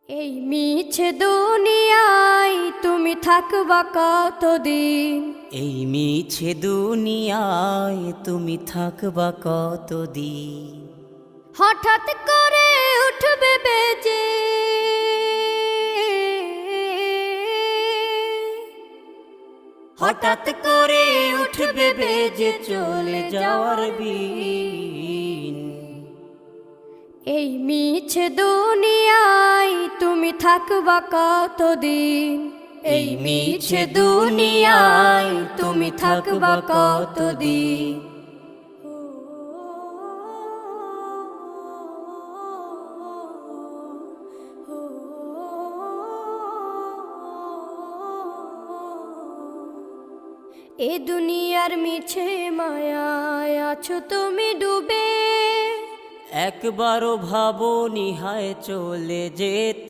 এই মিছে দুনিয়ায় তুমি থাকবা কতদিন? এই মিছে দুনিয়ায় তুমি থাকবা কতদিন? হঠাৎ করে উঠবে বেজে হঠাৎ করে উঠবে বেজে চলে যাওয়ার বিন। এই মিছে দুনিয়ায় তুমি থাকবা কতদিন? এই মিছে দুনিয়ায় তুমি থাকবা কতদিন? এ দুনিয়ার মিছে মায়ায় আছো তুমি ডুবে, একবারও ভাবো নিহায় চলে যেতে।